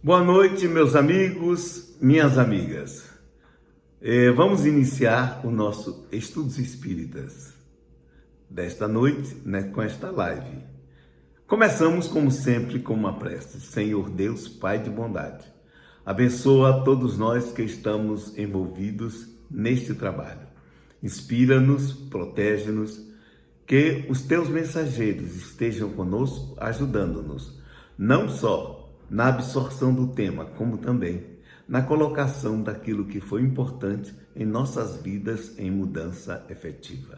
Boa noite, meus amigos, minhas amigas. Vamos iniciar o nosso Estudos Espíritas desta noite, com esta live. Começamos, como sempre, com uma prece. Senhor Deus, Pai de bondade, abençoa todos nós que estamos envolvidos neste trabalho. Inspira-nos, protege-nos, que os teus mensageiros estejam conosco, ajudando-nos, não só na absorção do tema, como também na colocação daquilo que foi importante em nossas vidas em mudança efetiva.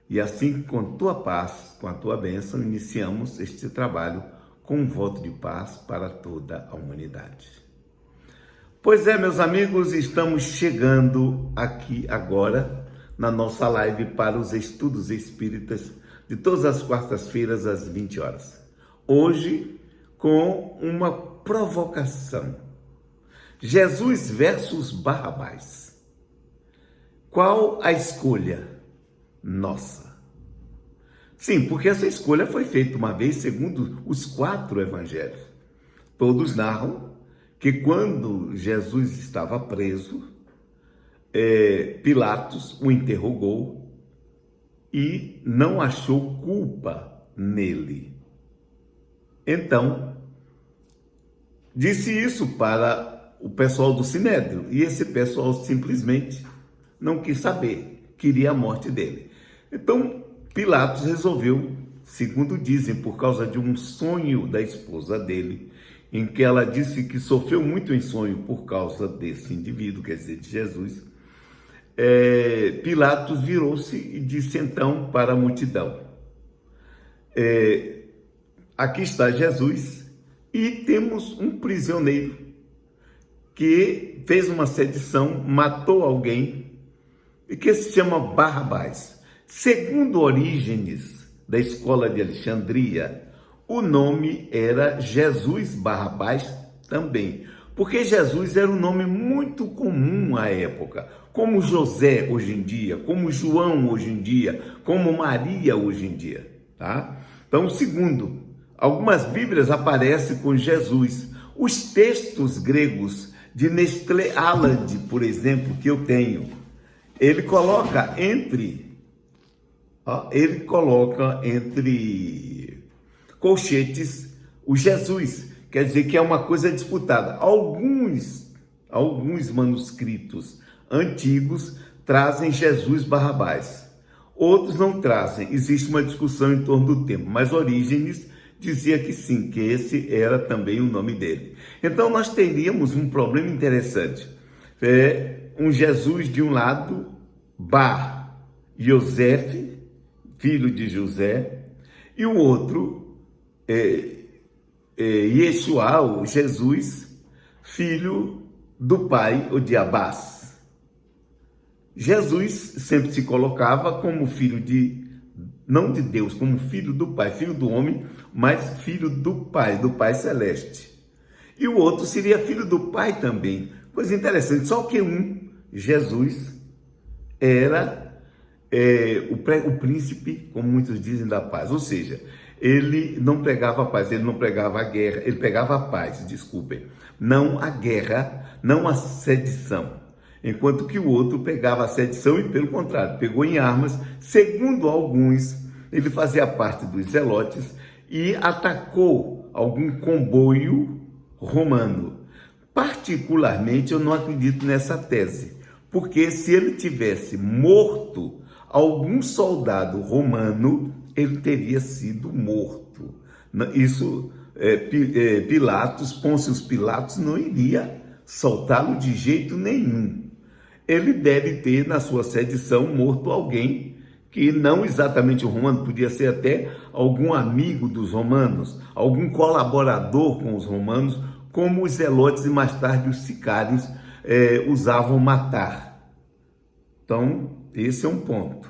E assim, com tua paz, com a tua bênção, iniciamos este trabalho com um voto de paz para toda a humanidade. Pois é, meus amigos, estamos chegando aqui agora na nossa live para os estudos espíritas de todas as quartas-feiras às 20 horas. Hoje, com uma provocação. Jesus versus Barrabás. Qual a escolha nossa? Sim, porque essa escolha foi feita uma vez segundo os 4 evangelhos. Todos narram que quando Jesus estava preso, Pilatos o interrogou e não achou culpa nele. Então, disse isso para o pessoal do Sinédrio, e esse pessoal simplesmente não quis saber, queria a morte dele. Então, Pilatos resolveu, segundo dizem, por causa de um sonho da esposa dele, em que ela disse que sofreu muito em sonho por causa desse indivíduo, quer dizer, de Jesus, Pilatos virou-se e disse então para a multidão, aqui está Jesus e temos um prisioneiro que fez uma sedição, matou alguém e que se chama Barrabás. Segundo Orígenes, da escola de Alexandria, o nome era Jesus Barrabás também, porque Jesus era um nome muito comum à época, como José hoje em dia, como João hoje em dia, como Maria hoje em dia, tá? Então, segundo, algumas Bíblias aparecem com Jesus. Os textos gregos de Nestlé Aland, por exemplo, que eu tenho, ele coloca entre colchetes o Jesus, quer dizer que é uma coisa disputada. Alguns manuscritos antigos trazem Jesus Barrabás, outros não trazem. Existe uma discussão em torno do tema, mas Orígenes dizia que sim, que esse era também o nome dele. Então nós teríamos um problema interessante. Um Jesus de um lado, Bar Yosef, filho de José, e o outro, Yeshua, ou Jesus, filho do pai, ou de Abás. Jesus sempre se colocava como filho não de Deus, como filho do Pai, filho do homem, mas filho do Pai Celeste. E o outro seria filho do Pai também. Coisa interessante, só que Jesus, era o príncipe, como muitos dizem, da paz. Ou seja, ele não pregava a paz, ele não pregava a guerra, ele pregava a paz, desculpem. Não a guerra, não a sedição. Enquanto que o outro pegava a sedição e, pelo contrário, pegou em armas. Segundo alguns, ele fazia parte dos zelotes e atacou algum comboio romano. Particularmente, eu não acredito nessa tese, porque se ele tivesse morto algum soldado romano, ele teria sido morto. Isso, Pôncio Pilatos não iria soltá-lo de jeito nenhum. Ele deve ter, na sua sedição, morto alguém que não exatamente o romano, podia ser até algum amigo dos romanos, algum colaborador com os romanos, como os zelotes e mais tarde os sicários usavam matar. Então, esse é um ponto.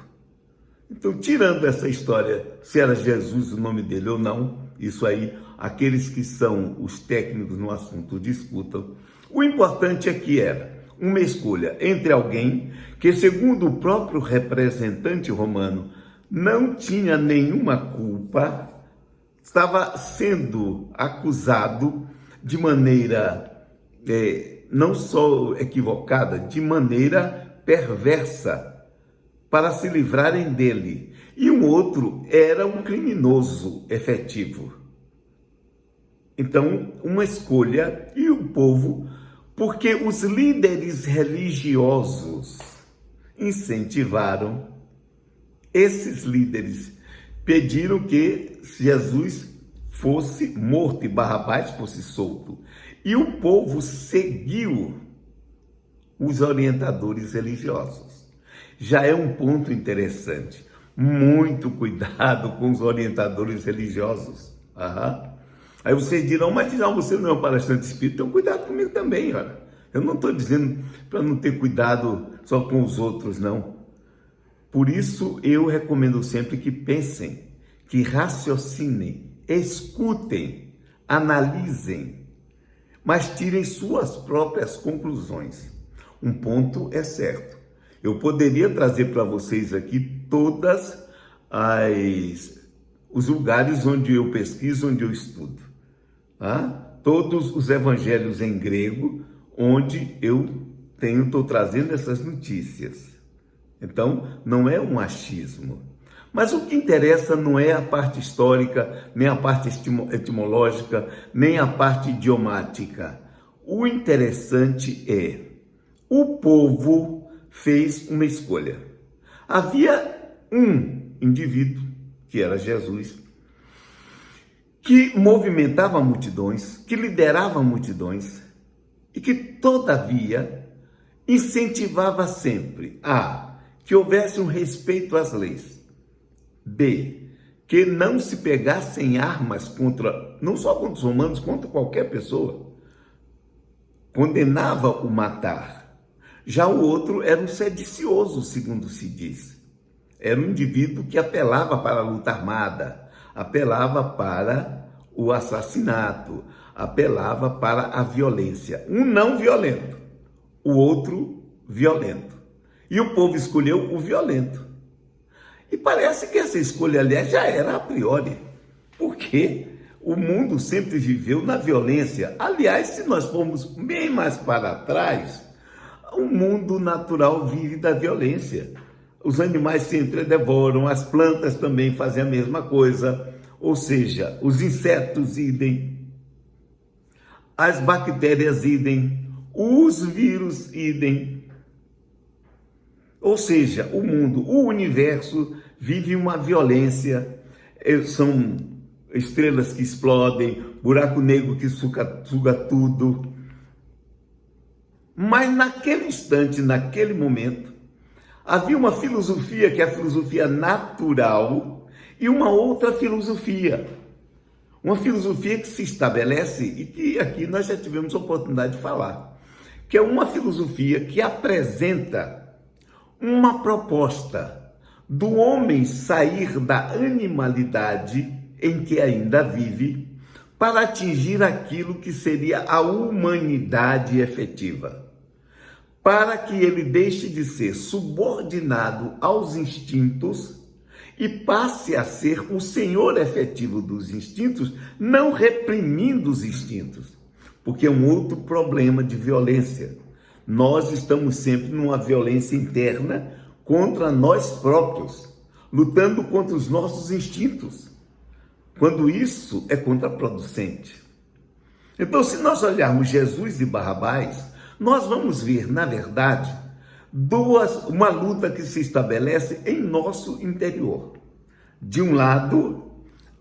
Então, tirando essa história, se era Jesus o nome dele ou não, isso aí, aqueles que são os técnicos no assunto discutam. O importante é que era uma escolha entre alguém que, segundo o próprio representante romano, não tinha nenhuma culpa, estava sendo acusado de maneira não só equivocada, de maneira perversa, para se livrarem dele. E um outro era um criminoso efetivo. Então, uma escolha, e o povo, porque os líderes religiosos incentivaram, esses líderes pediram que Jesus fosse morto e Barrabás fosse solto. E o povo seguiu os orientadores religiosos. Já é um ponto interessante. Muito cuidado com os orientadores religiosos. Aí vocês dirão, mas você não é um palestrante espírita, então cuidado comigo também, olha. Eu não estou dizendo para não ter cuidado só com os outros, não. Por isso eu recomendo sempre que pensem, que raciocinem, escutem, analisem, mas tirem suas próprias conclusões. Um ponto é certo. Eu poderia trazer para vocês aqui todas os lugares onde eu pesquiso, onde eu estudo. Todos os evangelhos em grego, onde eu estou trazendo essas notícias. Então, não é um achismo. Mas o que interessa não é a parte histórica, nem a parte etimológica, nem a parte idiomática. O interessante é, o povo fez uma escolha. Havia um indivíduo, que era Jesus, que movimentava multidões, que liderava multidões e que, todavia, incentivava sempre que houvesse um respeito às leis. B, que não se pegassem armas não só contra os romanos, contra qualquer pessoa. Condenava o matar. Já o outro era um sedicioso, segundo se diz. Era um indivíduo que apelava para a luta armada, apelava para o assassinato, apelava para a violência. Um não violento, o outro violento. E o povo escolheu o violento. E parece que essa escolha, aliás, já era a priori, porque o mundo sempre viveu na violência. Aliás, se nós formos bem mais para trás, o mundo natural vive da violência. Os animais se entredevoram, as plantas também fazem a mesma coisa, ou seja, os insetos idem, as bactérias idem, os vírus idem. Ou seja, o mundo, o universo vive uma violência, são estrelas que explodem, buraco negro que suga tudo. Mas naquele instante, naquele momento, havia uma filosofia que é a filosofia natural e uma outra filosofia. Uma filosofia que se estabelece e que aqui nós já tivemos a oportunidade de falar, que é uma filosofia que apresenta uma proposta do homem sair da animalidade em que ainda vive para atingir aquilo que seria a humanidade efetiva, para que ele deixe de ser subordinado aos instintos e passe a ser o senhor efetivo dos instintos, não reprimindo os instintos, porque é um outro problema de violência. Nós estamos sempre numa violência interna contra nós próprios, lutando contra os nossos instintos, quando isso é contraproducente. Então, se nós olharmos Jesus e Barrabás, nós vamos ver, na verdade, uma luta que se estabelece em nosso interior. De um lado,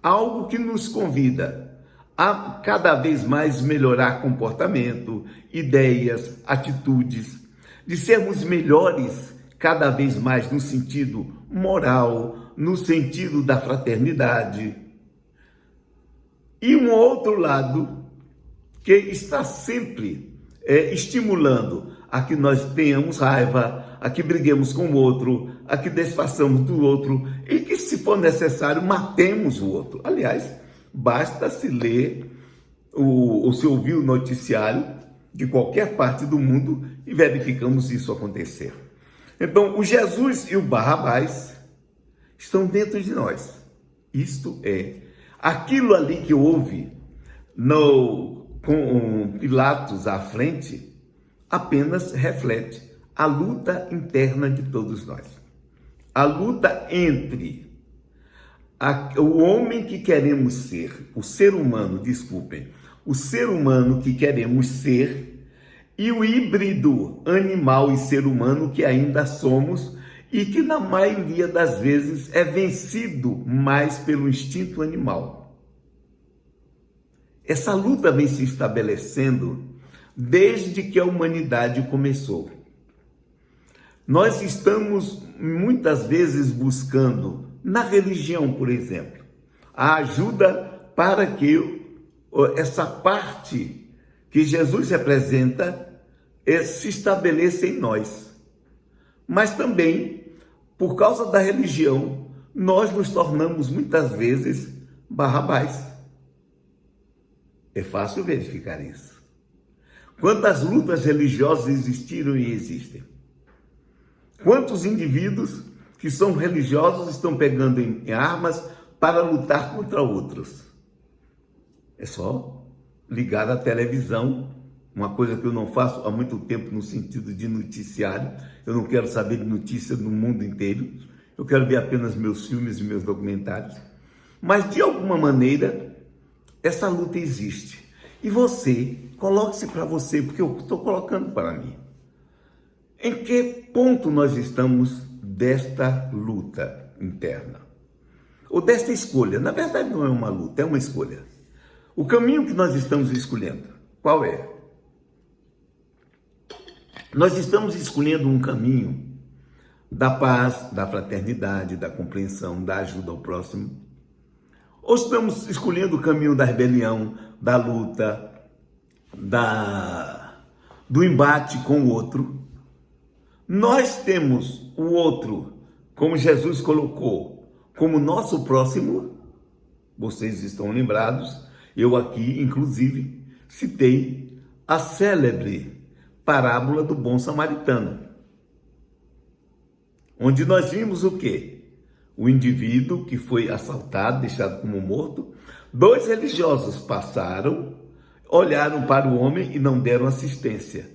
algo que nos convida a cada vez mais melhorar comportamento, ideias, atitudes, de sermos melhores cada vez mais no sentido moral, no sentido da fraternidade. E um outro lado que está sempre estimulando a que nós tenhamos raiva, a que briguemos com o outro, a que desfaçamos do outro e que, se for necessário, matemos o outro. Aliás, basta se ler ou se ouvir o noticiário de qualquer parte do mundo e verificamos isso acontecer. Então, o Jesus e o Barrabás estão dentro de nós. Isto é, aquilo ali que houve com Pilatos à frente, apenas reflete a luta interna de todos nós. A luta entre o homem que queremos ser, o ser humano, desculpem, o ser humano que queremos ser e o híbrido animal e ser humano que ainda somos e que na maioria das vezes é vencido mais pelo instinto animal. Essa luta vem se estabelecendo desde que a humanidade começou. Nós estamos muitas vezes buscando, na religião, por exemplo, a ajuda para que essa parte que Jesus representa se estabeleça em nós. Mas também, por causa da religião, nós nos tornamos muitas vezes Barrabás. É fácil verificar isso. Quantas lutas religiosas existiram e existem? Quantos indivíduos que são religiosos estão pegando em armas para lutar contra outros? É só ligar a televisão, uma coisa que eu não faço há muito tempo no sentido de noticiário. Eu não quero saber de notícias no mundo inteiro. Eu quero ver apenas meus filmes e meus documentários. Mas, de alguma maneira, essa luta existe. E você, coloque-se para você, porque eu estou colocando para mim. Em que ponto nós estamos desta luta interna? Ou desta escolha? Na verdade não é uma luta, é uma escolha. O caminho que nós estamos escolhendo, qual é? Nós estamos escolhendo um caminho da paz, da fraternidade, da compreensão, da ajuda ao próximo. Ou estamos escolhendo o caminho da rebelião, da luta, do embate com o outro? Nós temos o outro, como Jesus colocou, como nosso próximo. Vocês estão lembrados, eu aqui, inclusive, citei a célebre parábola do bom samaritano, onde nós vimos o quê? O indivíduo que foi assaltado, deixado como morto. 2 religiosos passaram, olharam para o homem e não deram assistência.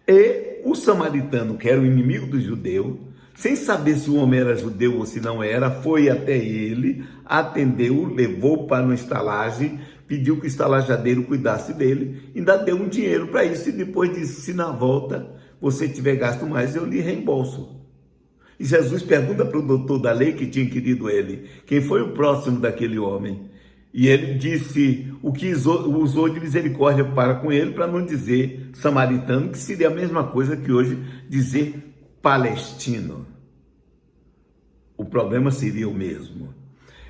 E o samaritano, que era o inimigo do judeu, sem saber se o homem era judeu ou se não era, foi até ele, atendeu, levou para uma estalagem, pediu que o estalajadeiro cuidasse dele, ainda deu um dinheiro para isso e depois disse: se na volta você tiver gasto mais, eu lhe reembolso. E Jesus pergunta para o doutor da lei que tinha inquirido ele, quem foi o próximo daquele homem? E ele disse o que usou de misericórdia para com ele, para não dizer samaritano, que seria a mesma coisa que hoje dizer palestino. O problema seria o mesmo.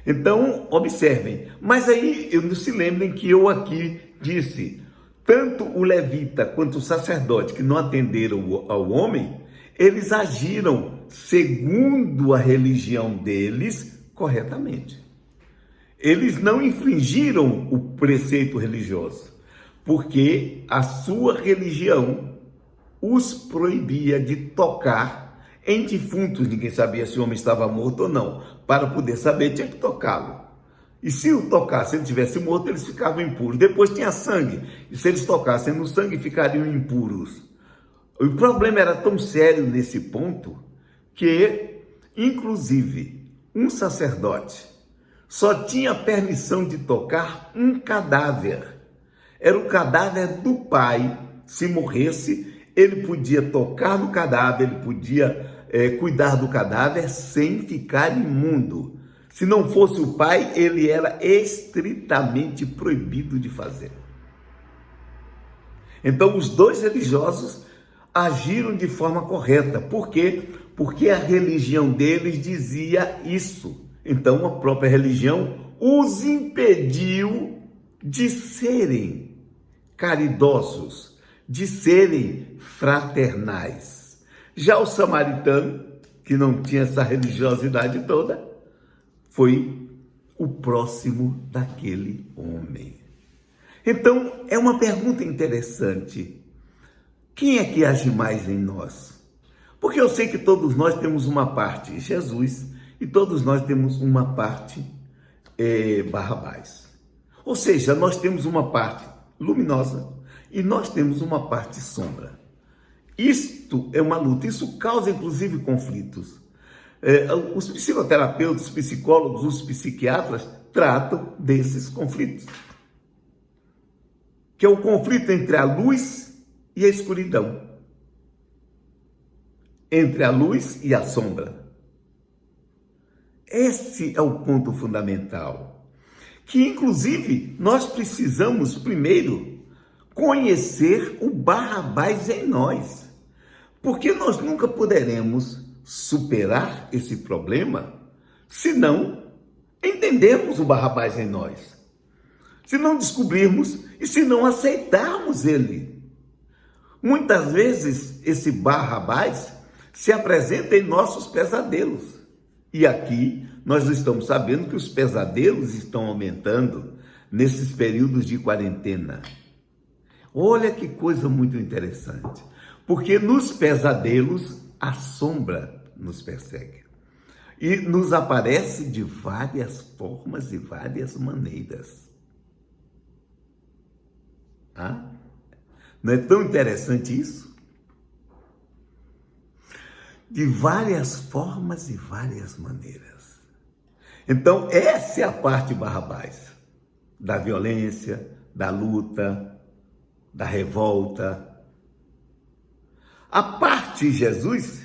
Então, observem. Mas aí, não se lembrem que eu aqui disse, tanto o levita quanto o sacerdote que não atenderam ao homem, eles agiram segundo a religião deles corretamente. Eles não infringiram o preceito religioso, porque a sua religião os proibia de tocar em defuntos. Ninguém sabia se o homem estava morto ou não. Para poder saber, tinha que tocá-lo. E se o tocasse, se ele estivesse morto, eles ficavam impuros. Depois tinha sangue, e se eles tocassem no sangue, ficariam impuros. O problema era tão sério nesse ponto que, inclusive, um sacerdote só tinha permissão de tocar um cadáver. Era o cadáver do pai. Se morresse, ele podia tocar no cadáver, ele podia cuidar do cadáver sem ficar imundo. Se não fosse o pai, ele era estritamente proibido de fazer. Então, os 2 religiosos agiram de forma correta. Por quê? Porque a religião deles dizia isso. Então, a própria religião os impediu de serem caridosos, de serem fraternais. Já o samaritano, que não tinha essa religiosidade toda, foi o próximo daquele homem. Então, é uma pergunta interessante. Quem é que age mais em nós? Porque eu sei que todos nós temos uma parte Jesus e todos nós temos uma parte Barrabás. Ou seja, nós temos uma parte luminosa e nós temos uma parte sombra. Isto é uma luta, isso causa inclusive conflitos. Os psicoterapeutas, os psicólogos, os psiquiatras tratam desses conflitos, que é o conflito entre a luz e a escuridão, entre a luz e a sombra. Esse é o ponto fundamental, que inclusive nós precisamos primeiro conhecer o Barrabás em nós, porque nós nunca poderemos superar esse problema se não entendermos o Barrabás em nós, se não descobrirmos e se não aceitarmos ele. Muitas vezes esse Barrabás se apresenta em nossos pesadelos. E aqui nós estamos sabendo que os pesadelos estão aumentando nesses períodos de quarentena. Olha que coisa muito interessante, porque nos pesadelos a sombra nos persegue e nos aparece de várias formas e várias maneiras. Não é tão interessante isso? De várias formas e várias maneiras. Então, essa é a parte Barrabás, da violência, da luta, da revolta. A parte Jesus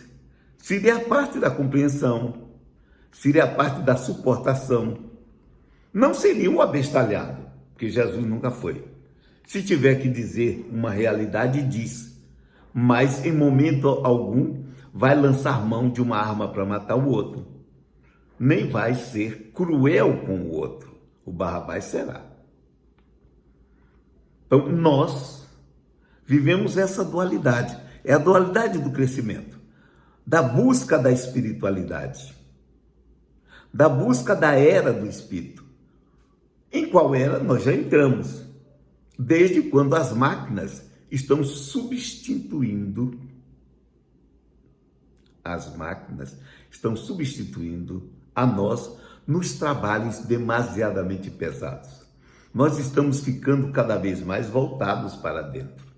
seria a parte da compreensão, seria a parte da suportação. Não seria o abestalhado, porque Jesus nunca foi. Se tiver que dizer uma realidade, diz, mas em momento algum vai lançar mão de uma arma para matar o outro. Nem vai ser cruel com o outro. O Barrabás será. Então, nós vivemos essa dualidade. É a dualidade do crescimento, da busca da espiritualidade, da busca da era do Espírito. Em qual era nós já entramos, desde quando as máquinas estão substituindo a nós nos trabalhos demasiadamente pesados. Nós estamos ficando cada vez mais voltados para dentro.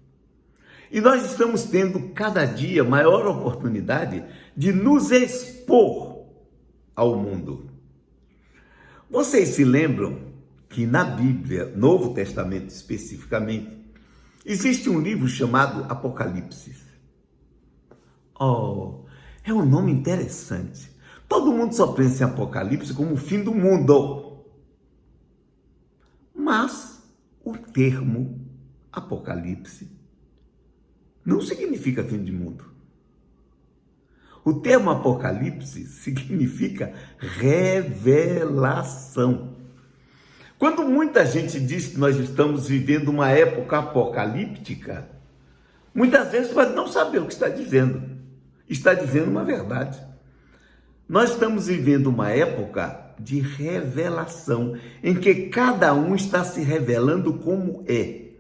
E nós estamos tendo cada dia maior oportunidade de nos expor ao mundo. Vocês se lembram que na Bíblia, Novo Testamento especificamente, existe um livro chamado Apocalipse. É um nome interessante. Todo mundo só pensa em Apocalipse como o fim do mundo. Mas o termo Apocalipse não significa fim de mundo. O termo Apocalipse significa revelação. Quando muita gente diz que nós estamos vivendo uma época apocalíptica, muitas vezes pode não saber o que está dizendo. Está dizendo uma verdade. Nós estamos vivendo uma época de revelação, em que cada um está se revelando como é.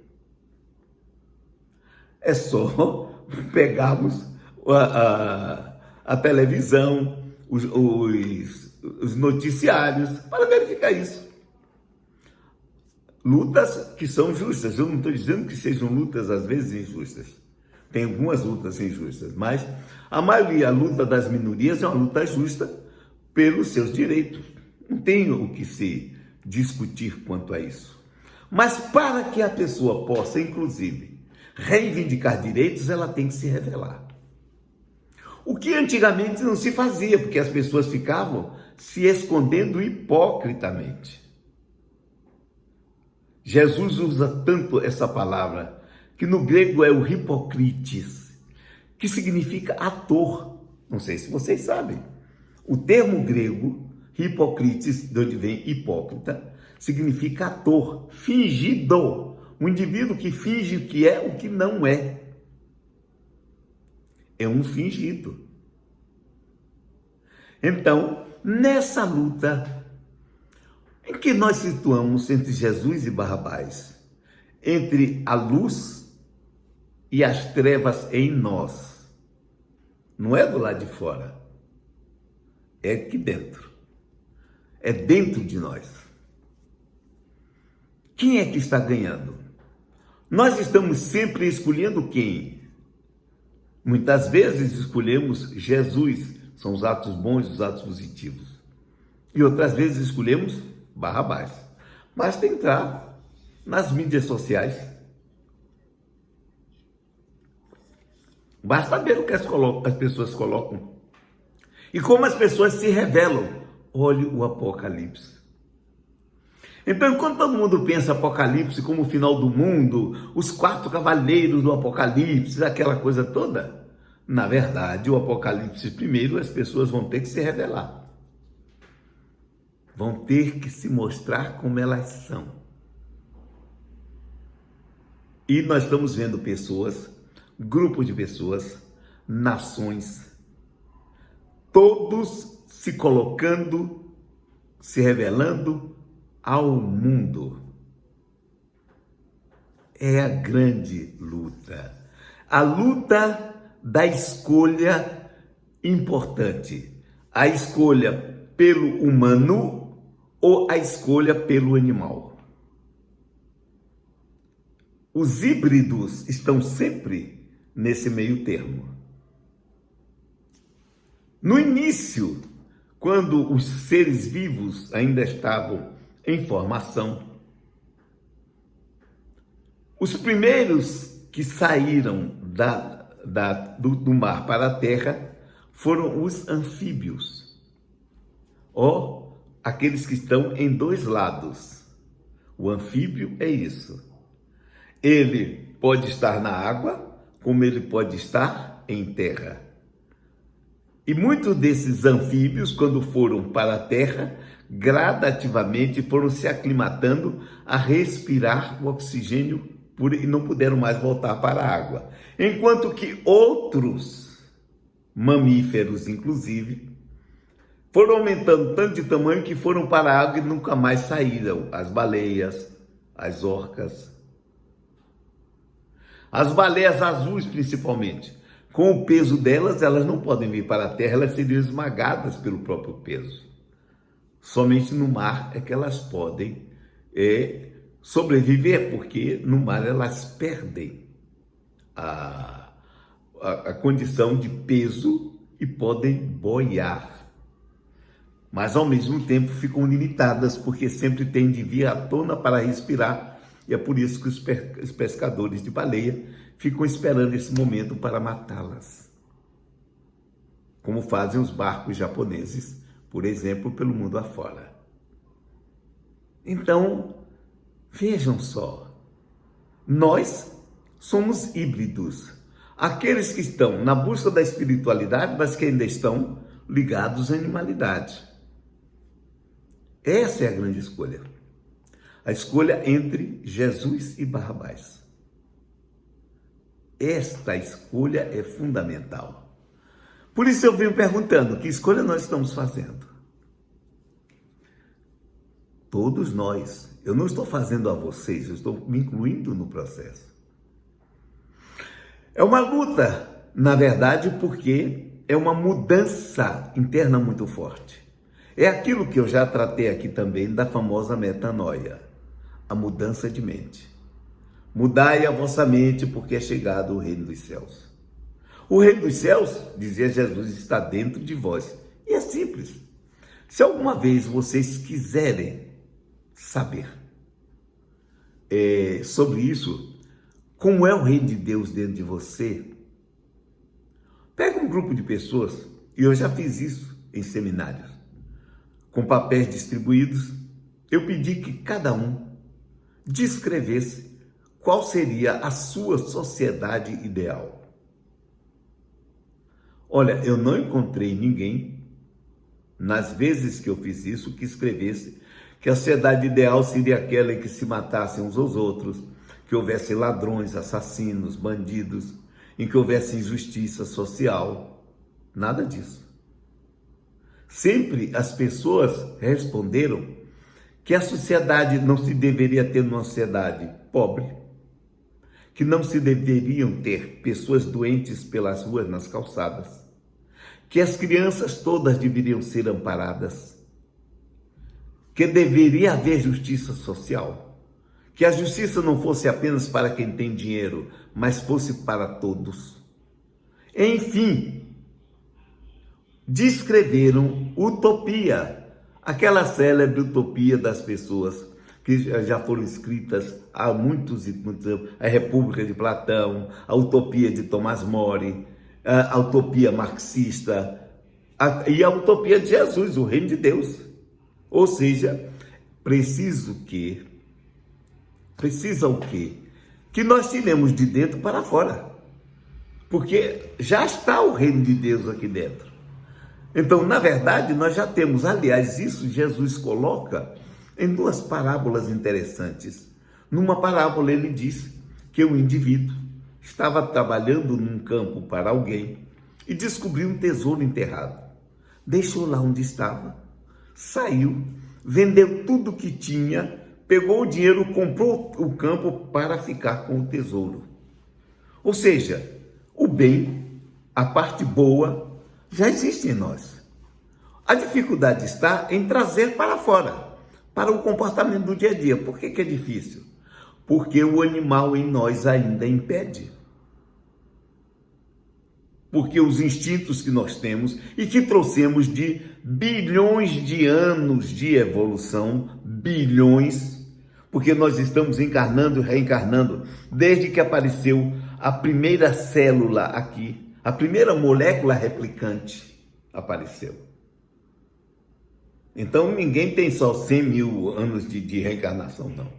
É só pegarmos a televisão, os noticiários, para verificar isso. Lutas que são justas. Eu não estou dizendo que sejam lutas, às vezes, injustas. Tem algumas lutas injustas, mas a maioria, a luta das minorias é uma luta justa pelos seus direitos. Não tem o que se discutir quanto a isso. Mas para que a pessoa possa, inclusive, reivindicar direitos, ela tem que se revelar. O que antigamente não se fazia, porque as pessoas ficavam se escondendo hipocritamente. Jesus usa tanto essa palavra, que no grego é o hipokrites, que significa ator. Não sei se vocês sabem. O termo grego, hipokrites, de onde vem hipócrita, significa ator, fingido. Um indivíduo que finge o que é o que não é. É um fingido. Então, nessa luta, em que nós situamos entre Jesus e Barrabás, entre a luz e as trevas em nós, não é do lado de fora, é aqui dentro, é dentro de nós. Quem é que está ganhando? Nós estamos sempre escolhendo quem? Muitas vezes escolhemos Jesus, são os atos bons, os atos positivos. E outras vezes escolhemos Barrabás. Basta entrar nas mídias sociais. Basta ver o que as pessoas colocam. E como as pessoas se revelam. Olhe o Apocalipse. Então, enquanto todo mundo pensa Apocalipse como o final do mundo, os 4 cavaleiros do Apocalipse, aquela coisa toda, na verdade, o Apocalipse primeiro, as pessoas vão ter que se revelar. Vão ter que se mostrar como elas são. E nós estamos vendo pessoas, grupos de pessoas, nações, todos se colocando, se revelando ao mundo. É a grande luta. A luta da escolha importante. A escolha pelo humano ou a escolha pelo animal. Os híbridos estão sempre nesse meio termo. No início, quando os seres vivos ainda estavam em formação, os primeiros que saíram do mar para a terra foram os anfíbios, ou aqueles que estão em 2 lados. O anfíbio é isso. Ele pode estar na água, como ele pode estar em terra. E muitos desses anfíbios, quando foram para a terra, gradativamente foram se aclimatando a respirar o oxigênio e não puderam mais voltar para a água. Enquanto que outros mamíferos, inclusive, foram aumentando tanto de tamanho que foram para a água e nunca mais saíram. As baleias, as orcas. As baleias azuis, principalmente. Com o peso delas, elas não podem vir para a terra, elas seriam esmagadas pelo próprio peso. Somente no mar é que elas podem sobreviver, porque no mar elas perdem a condição de peso e podem boiar. Mas ao mesmo tempo ficam limitadas, porque sempre tem de vir à tona para respirar. E é por isso que os pescadores de baleia ficam esperando esse momento para matá-las. Como fazem os barcos japoneses, por exemplo, pelo mundo afora. Então, vejam só, nós somos híbridos. Aqueles que estão na busca da espiritualidade, mas que ainda estão ligados à animalidade. Essa é a grande escolha. A escolha entre Jesus e Barrabás. Esta escolha é fundamental. Por isso eu venho perguntando, que escolha nós estamos fazendo? Todos nós. Eu não estou fazendo a vocês, eu estou me incluindo no processo. É uma luta, na verdade, porque é uma mudança interna muito forte. É aquilo que eu já tratei aqui também da famosa metanoia, a mudança de mente. Mudai a vossa mente, porque é chegado o reino dos céus. O reino dos céus, dizia Jesus, está dentro de vós. E é simples. Se alguma vez vocês quiserem saber sobre isso, como é o reino de Deus dentro de você, pega um grupo de pessoas, e eu já fiz isso em seminários, com papéis distribuídos, eu pedi que cada um descrevesse qual seria a sua sociedade ideal. Olha, eu não encontrei ninguém, nas vezes que eu fiz isso, que escrevesse que a sociedade ideal seria aquela em que se matassem uns aos outros, que houvesse ladrões, assassinos, bandidos, em que houvesse injustiça social. Nada disso. Sempre as pessoas responderam que a sociedade não se deveria ter uma sociedade pobre, que não se deveriam ter pessoas doentes pelas ruas, nas calçadas, que as crianças todas deveriam ser amparadas, que deveria haver justiça social, que a justiça não fosse apenas para quem tem dinheiro, mas fosse para todos. Enfim, descreveram utopia, aquela célebre utopia das pessoas que já foram escritas há muitos e muitos anos, a República de Platão, a utopia de Tomás More, a utopia marxista e a utopia de Jesus, o reino de Deus. Ou seja, precisa o quê? Que nós tiremos de dentro para fora, porque já está o reino de Deus aqui dentro. Então, na verdade, nós já temos, aliás, isso Jesus coloca em duas parábolas interessantes. Numa parábola ele diz que o indivíduo estava trabalhando num campo para alguém e descobriu um tesouro enterrado. Deixou lá onde estava, saiu, vendeu tudo que tinha, pegou o dinheiro, comprou o campo para ficar com o tesouro. Ou seja, o bem, a parte boa, já existe em nós. A dificuldade está em trazer para fora, para o comportamento do dia a dia. Por que é difícil? Porque o animal em nós ainda impede. Porque os instintos que nós temos e que trouxemos de bilhões de anos de evolução, bilhões, porque nós estamos encarnando e reencarnando desde que apareceu a primeira célula aqui, a primeira molécula replicante apareceu. Então ninguém tem só 100 mil anos de reencarnação, não.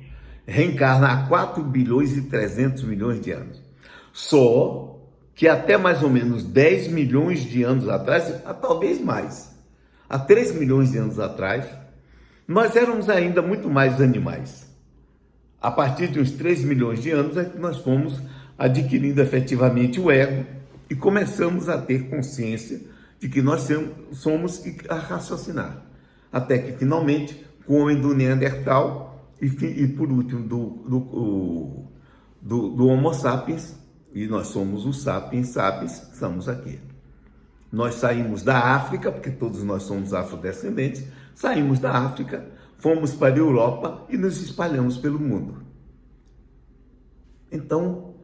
Reencarna há 4 bilhões e 300 milhões de anos. Só que até mais ou menos 10 milhões de anos atrás, talvez mais, há 3 milhões de anos atrás, nós éramos ainda muito mais animais. A partir de uns 3 milhões de anos é que nós fomos adquirindo efetivamente o ego e começamos a ter consciência de que nós somos e a raciocinar. Até que finalmente, com o homem do Neandertal e por último do Homo sapiens, e nós somos os sapiens sapiens, estamos aqui. Nós saímos da África, porque todos nós somos afrodescendentes, saímos da África, fomos para a Europa e nos espalhamos pelo mundo. Então,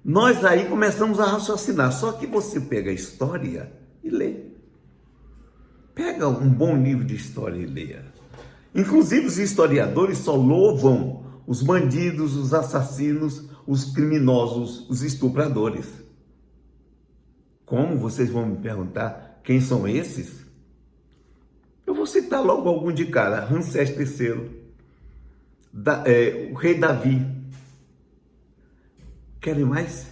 nós aí começamos a raciocinar, só que você pega a história e lê. Pega um bom livro de história e leia. Inclusive os historiadores só louvam os bandidos, os assassinos, os criminosos, os estupradores. Como vocês vão me perguntar quem são esses? Eu vou citar logo algum de cara. Ramsés III, o rei Davi. Querem mais?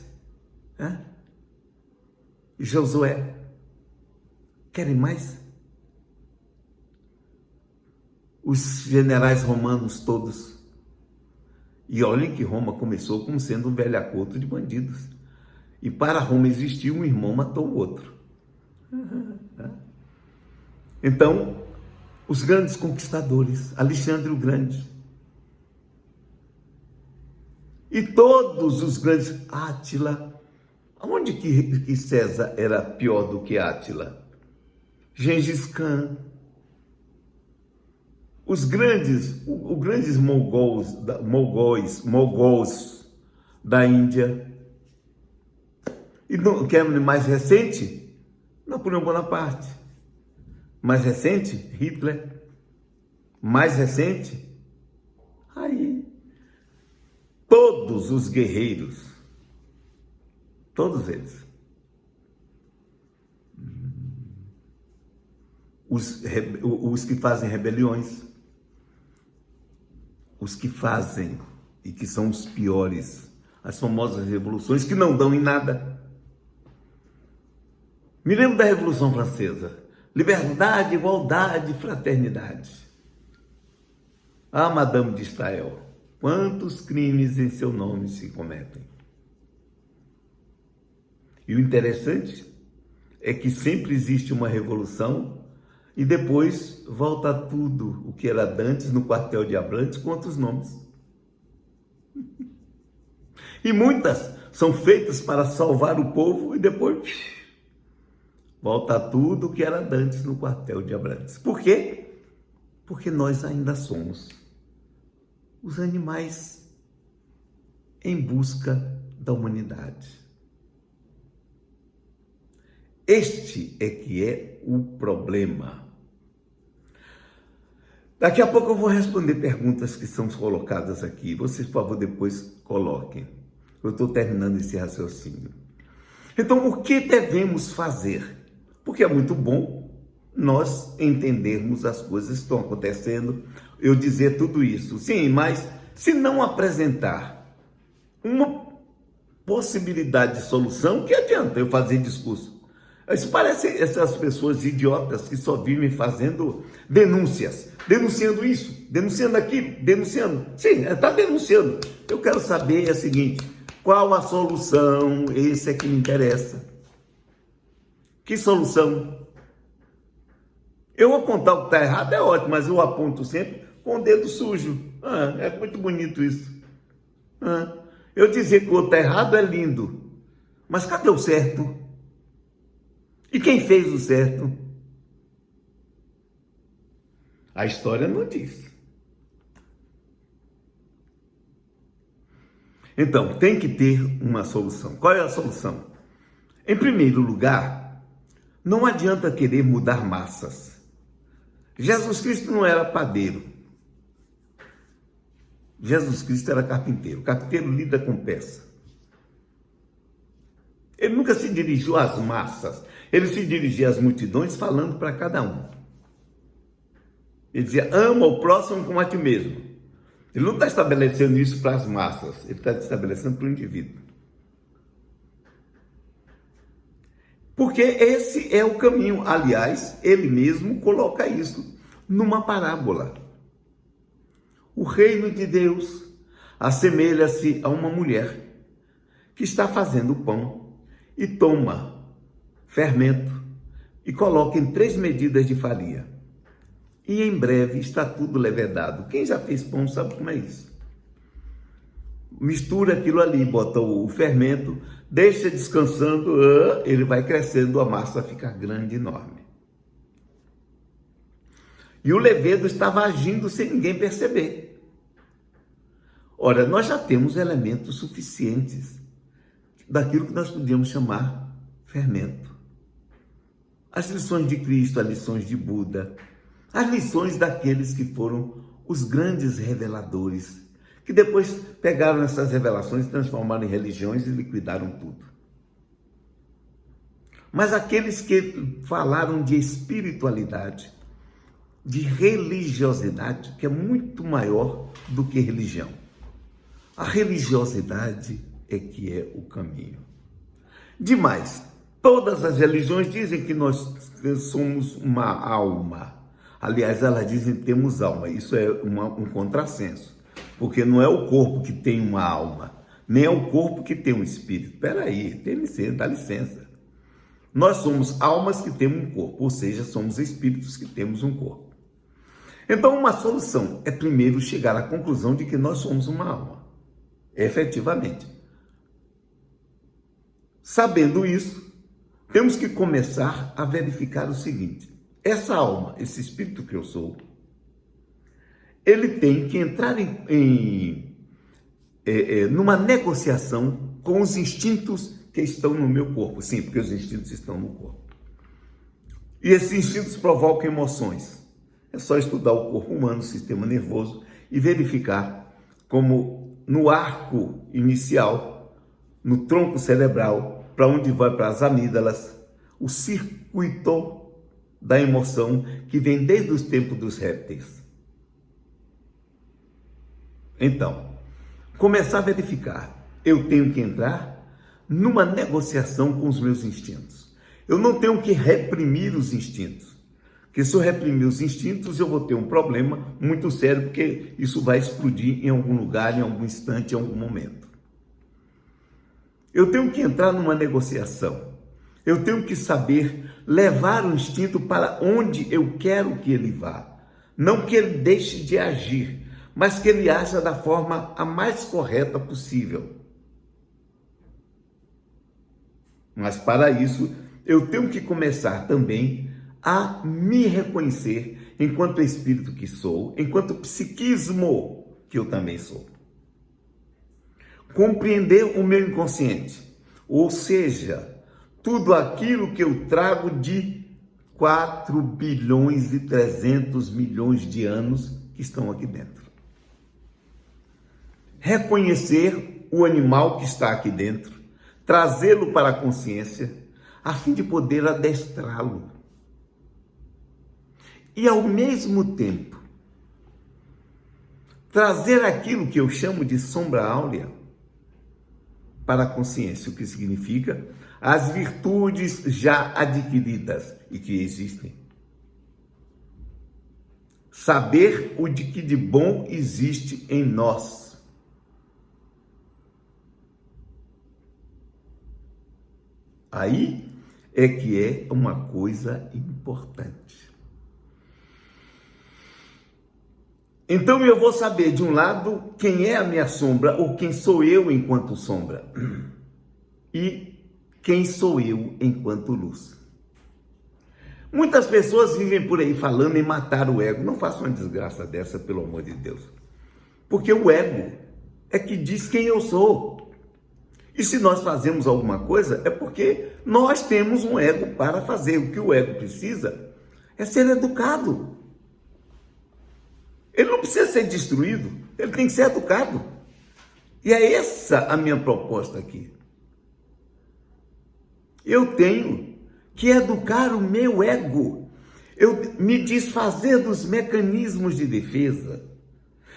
Josué. Querem mais? Os generais romanos todos. E olhem que Roma começou como sendo um velho acordo de bandidos. E para Roma existir, um irmão matou o outro. Então, os grandes conquistadores, Alexandre o Grande. E todos os grandes, Átila. Aonde que César era pior do que Átila? Gengis Khan. Os grandes mogóis da Índia. E quer mais recente? Napoleão Bonaparte. Mais recente? Hitler. Mais recente? Aí. Todos os guerreiros. Todos eles. Os que fazem rebeliões. Os que fazem e que são os piores, as famosas revoluções que não dão em nada. Me lembro da Revolução Francesa. Liberdade, igualdade, fraternidade. Ah, Madame de Staël, quantos crimes em seu nome se cometem. E o interessante é que sempre existe uma revolução e depois volta tudo o que era dantes no quartel de Abrantes com outros nomes. E muitas são feitas para salvar o povo e depois volta tudo o que era dantes no quartel de Abrantes. Por quê? Porque nós ainda somos os animais em busca da humanidade. Este é que é o problema. Daqui a pouco eu vou responder perguntas que são colocadas aqui. Vocês, por favor, depois coloquem. Eu estou terminando esse raciocínio. Então, o que devemos fazer? Porque é muito bom nós entendermos as coisas que estão acontecendo, eu dizer tudo isso. Sim, mas se não apresentar uma possibilidade de solução, que adianta eu fazer discurso? Isso parece essas pessoas idiotas que só vivem fazendo denúncias, denunciando isso, denunciando aquilo, denunciando. Sim, está denunciando. Eu quero saber o seguinte: qual a solução? Esse é que me interessa. Que solução? Eu apontar o que está errado é ótimo, mas eu aponto sempre com o dedo sujo. É muito bonito isso. Eu dizer que o outro está errado é lindo, mas cadê o certo? E quem fez o certo? A história não diz. Então, tem que ter uma solução. Qual é a solução? Em primeiro lugar, não adianta querer mudar massas. Jesus Cristo não era padeiro. Jesus Cristo era carpinteiro. O carpinteiro lida com peça. Ele nunca se dirigiu às massas. Ele se dirigia às multidões falando para cada um. Ele dizia: ama o próximo como a ti mesmo. Ele não está estabelecendo isso para as massas. Ele está estabelecendo para o indivíduo. Porque esse é o caminho. Aliás, ele mesmo coloca isso numa parábola. O reino de Deus assemelha-se a uma mulher que está fazendo pão e toma fermento e coloca em 3 medidas de farinha. E em breve está tudo levedado. Quem já fez pão sabe como é isso. Mistura aquilo ali, bota o fermento, deixa descansando, ele vai crescendo, a massa fica grande, enorme. E o levedo estava agindo sem ninguém perceber. Ora, nós já temos elementos suficientes daquilo que nós podíamos chamar fermento. As lições de Cristo, as lições de Buda, as lições daqueles que foram os grandes reveladores, que depois pegaram essas revelações, transformaram em religiões e liquidaram tudo. Mas aqueles que falaram de espiritualidade, de religiosidade, que é muito maior do que religião. A religiosidade é que é o caminho. Demais, todas as religiões dizem que nós somos uma alma. Aliás, elas dizem que temos alma. Isso é um contrassenso. Porque não é o corpo que tem uma alma, nem é o corpo que tem um espírito. Espera aí, tem licença, dá licença. Nós somos almas que temos um corpo, ou seja, somos espíritos que temos um corpo. Então, uma solução é primeiro chegar à conclusão de que nós somos uma alma, efetivamente. Sabendo isso, temos que começar a verificar o seguinte: essa alma, esse espírito que eu sou, ele tem que entrar numa negociação com os instintos que estão no meu corpo. Sim, porque os instintos estão no corpo. E esses instintos provocam emoções. É só estudar o corpo humano, o sistema nervoso, e verificar como no arco inicial, no tronco cerebral, para onde vai para as amígdalas, o circuito da emoção que vem desde os tempos dos répteis. Então, começar a verificar, eu tenho que entrar numa negociação com os meus instintos. Eu não tenho que reprimir os instintos, porque se eu reprimir os instintos, eu vou ter um problema muito sério, porque isso vai explodir em algum lugar, em algum instante, em algum momento. Eu tenho que entrar numa negociação. Eu tenho que saber levar o instinto para onde eu quero que ele vá. Não que ele deixe de agir, mas que ele haja da forma a mais correta possível. Mas para isso, eu tenho que começar também a me reconhecer enquanto espírito que sou, enquanto psiquismo que eu também sou. compreender o meu inconsciente, ou seja, tudo aquilo que eu trago de 4 bilhões e 300 milhões de anos que estão aqui dentro. Reconhecer o animal que está aqui dentro, trazê-lo para a consciência, a fim de poder adestrá-lo. E ao mesmo tempo, trazer aquilo que eu chamo de sombra áurea para a consciência, o que significa as virtudes já adquiridas e que existem. Saber o de que de bom existe em nós. Aí é que é uma coisa importante. Então eu vou saber, de um lado, quem é a minha sombra, ou quem sou eu enquanto sombra, e quem sou eu enquanto luz. Muitas pessoas vivem por aí falando em matar o ego. Não faça uma desgraça dessa, pelo amor de Deus. Porque o ego é que diz quem eu sou. E se nós fazemos alguma coisa, é porque nós temos um ego para fazer. O que o ego precisa é ser educado. Ele não precisa ser destruído, ele tem que ser educado. E é essa a minha proposta aqui. Eu tenho que educar o meu ego. Eu me desfazer dos mecanismos de defesa.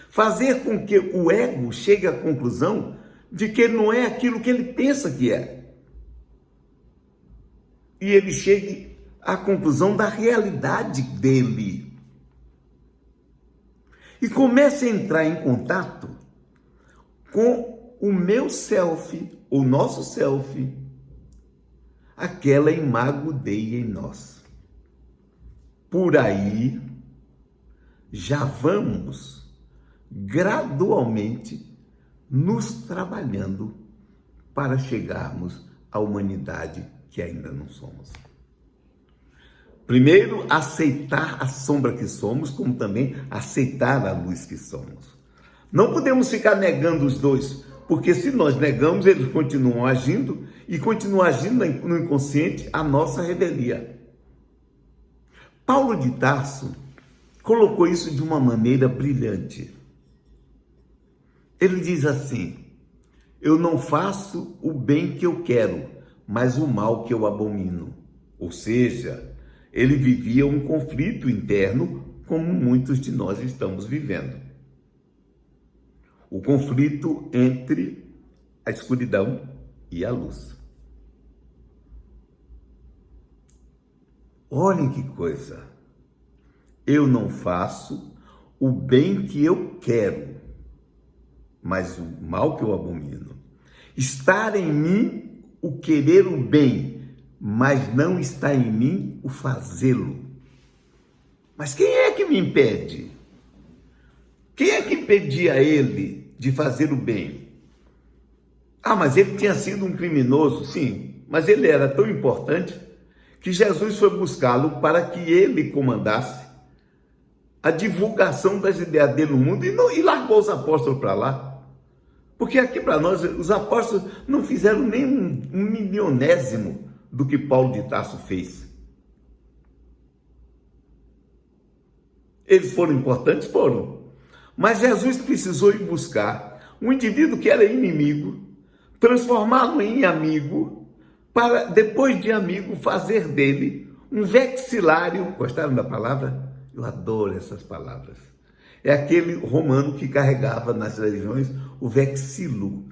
Fazer com que o ego chegue à conclusão de que ele não é aquilo que ele pensa que é. E ele chegue à conclusão da realidade dele. E comece a entrar em contato com o meu self, o nosso self, aquela imago Dei em nós. Por aí, já vamos gradualmente nos trabalhando para chegarmos à humanidade que ainda não somos. Primeiro, aceitar a sombra que somos, como também aceitar a luz que somos. Não podemos ficar negando os dois, porque se nós negamos, eles continuam agindo e continuam agindo no inconsciente a nossa revelia. Paulo de Tarso colocou isso de uma maneira brilhante. Ele diz assim: eu não faço o bem que eu quero, mas o mal que eu abomino. Ou seja, ele vivia um conflito interno, como muitos de nós estamos vivendo. O conflito entre a escuridão e a luz. Olhem que coisa. Eu não faço o bem que eu quero, mas o mal que eu abomino. Estar em mim o querer o bem, mas não está em mim o fazê-lo. Mas quem é que me impede? Quem é que impedia ele de fazer o bem? Ah, mas ele tinha sido um criminoso, sim, mas ele era tão importante que Jesus foi buscá-lo para que ele comandasse a divulgação das ideias dele no mundo e largou os apóstolos para lá. Porque aqui para nós, os apóstolos não fizeram nem um milionésimo do que Paulo de Tarso fez. Eles foram importantes? Foram. Mas Jesus precisou ir buscar um indivíduo que era inimigo, transformá-lo em amigo, para, depois de amigo, fazer dele um vexilário. Gostaram da palavra? Eu adoro essas palavras. É aquele romano que carregava nas legiões o vexilo,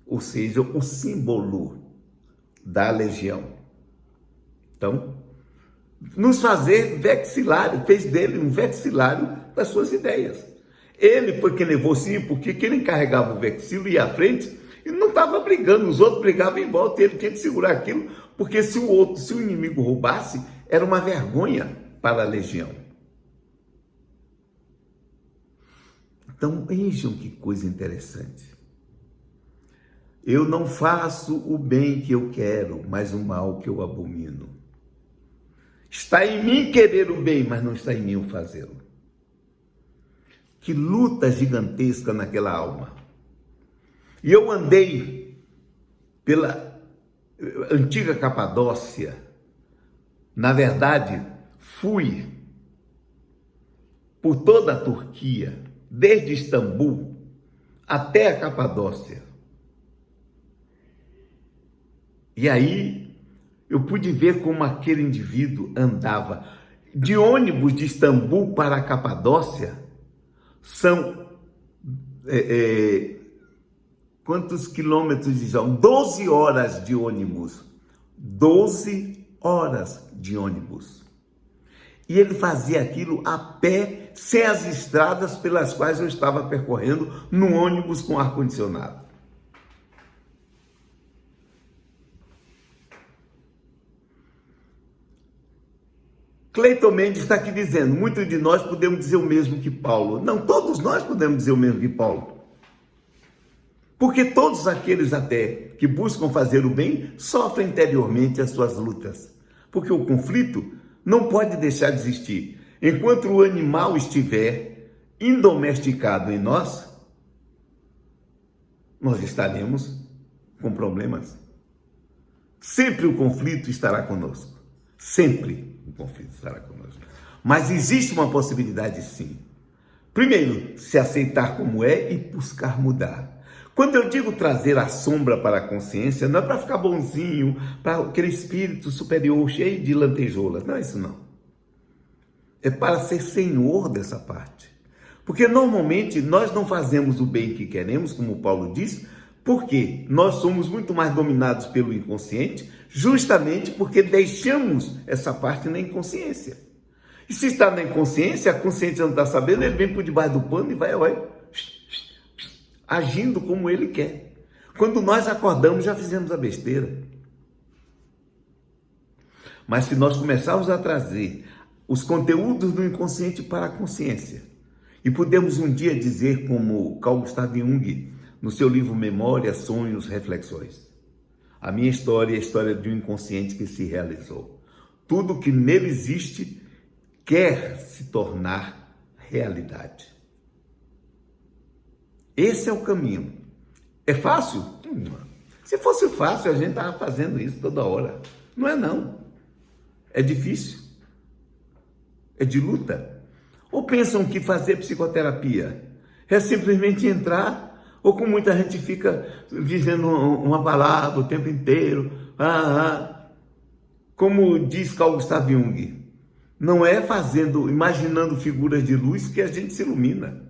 ou seja, o símbolo da legião. Então, nos fazer vexilário, fez dele um vexilário das suas ideias. Ele foi quem levou, sim, porque quem encarregava o vexilo ia à frente e não estava brigando, os outros brigavam em volta e ele tinha que segurar aquilo, porque se o inimigo roubasse, era uma vergonha para a legião. Então, vejam que coisa interessante. Eu não faço o bem que eu quero, mas o mal que eu abomino. Está em mim querer o bem, mas não está em mim o fazê-lo. Que luta gigantesca naquela alma. E eu andei pela antiga Capadócia. Na verdade, fui por toda a Turquia, desde Istambul até a Capadócia. E aí eu pude ver como aquele indivíduo andava. De ônibus de Istambul para a Capadócia são quantos quilômetros de 12 horas de ônibus. 12 horas de ônibus. E ele fazia aquilo a pé, sem as estradas pelas quais eu estava percorrendo, no ônibus com ar-condicionado. Cleiton Mendes está aqui dizendo, muitos de nós podemos dizer o mesmo que Paulo. Não, todos nós podemos dizer o mesmo que Paulo. Porque todos aqueles até que buscam fazer o bem sofrem interiormente as suas lutas. Porque o conflito não pode deixar de existir. Enquanto o animal estiver indomesticado em nós, nós estaremos com problemas. Sempre o conflito estará conosco. Sempre o conflito estará conosco. Mas existe uma possibilidade sim. Primeiro, se aceitar como é e buscar mudar. Quando eu digo trazer a sombra para a consciência, não é para ficar bonzinho, para aquele espírito superior cheio de lantejoulas. Não é isso não. É para ser senhor dessa parte. Porque normalmente nós não fazemos o bem que queremos, como Paulo diz, porque nós somos muito mais dominados pelo inconsciente, justamente porque deixamos essa parte na inconsciência. E se está na inconsciência, a consciência não está sabendo, ele vem por debaixo do pano e vai agindo como ele quer. Quando nós acordamos, já fizemos a besteira. Mas se nós começarmos a trazer os conteúdos do inconsciente para a consciência, e podemos um dia dizer, como Carl Gustav Jung, no seu livro Memórias, Sonhos, Reflexões, a minha história é a história de um inconsciente que se realizou. Tudo que nele existe quer se tornar realidade. Esse é o caminho. É fácil? Se fosse fácil, a gente estava fazendo isso toda hora. Não é não. É difícil. É de luta. Ou pensam que fazer psicoterapia é simplesmente entrar, ou como muita gente fica dizendo uma palavra o tempo inteiro. Como diz Carl Gustav Jung, não é imaginando figuras de luz que a gente se ilumina.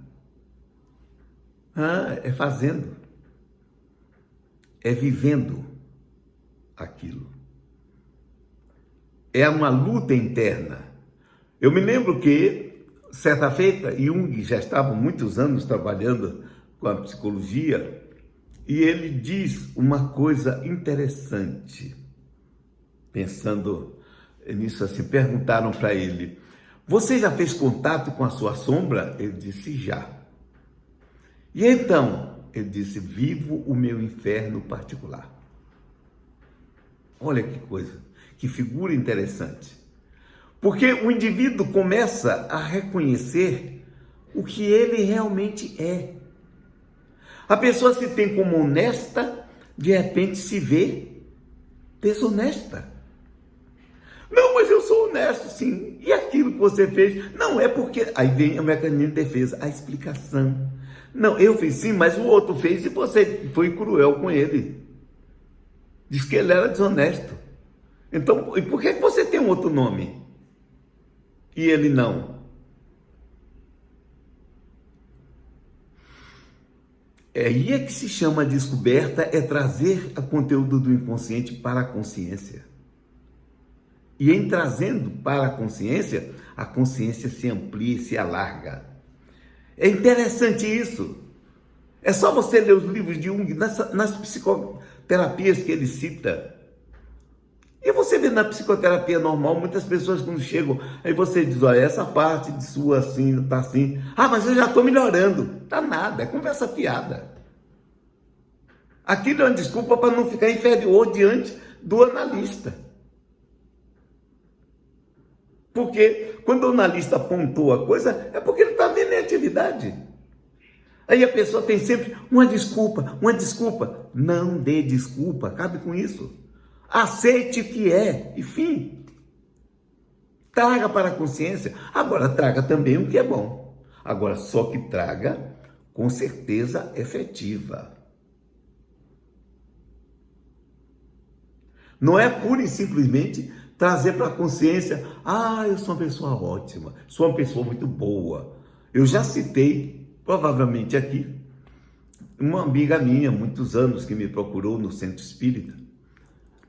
É fazendo. É vivendo aquilo. É uma luta interna. Eu me lembro que, certa feita, Jung já estava muitos anos trabalhando com a psicologia e ele diz uma coisa interessante. Pensando nisso assim, perguntaram para ele, você já fez contato com a sua sombra? Ele disse, já. E então, ele disse, vivo o meu inferno particular. Olha que coisa, que figura interessante. Porque o indivíduo começa a reconhecer o que ele realmente é. A pessoa se tem como honesta, de repente se vê desonesta. Não, mas eu sou honesto, sim. E aquilo que você fez? Não, é porque... Aí vem o mecanismo de defesa, a explicação. Não, eu fiz sim, mas o outro fez e você foi cruel com ele. Diz que ele era desonesto. Então, e por que você tem um outro nome? E ele não? Aí é que se chama descoberta, é trazer o conteúdo do inconsciente para a consciência. E em trazendo para a consciência se amplia e se alarga. É interessante isso. É só você ler os livros de Jung, nas psicoterapias que ele cita. E você vê na psicoterapia normal, muitas pessoas quando chegam, aí você diz, olha, essa parte de sua assim, tá assim. Mas eu já estou melhorando. Tá nada, é conversa fiada. Aquilo é uma desculpa para não ficar inferior diante do analista. Porque quando o analista apontou a coisa, é porque ele está vendo em atividade. Aí a pessoa tem sempre uma desculpa, uma desculpa. Não dê desculpa, acabe com isso. Aceite o que é, e fim. Traga para a consciência. Agora, traga também o que é bom. Agora, só que traga com certeza efetiva. Não é pura e simplesmente trazer para a consciência, eu sou uma pessoa ótima, sou uma pessoa muito boa. Eu já citei, provavelmente aqui, uma amiga minha, muitos anos, que me procurou no centro espírita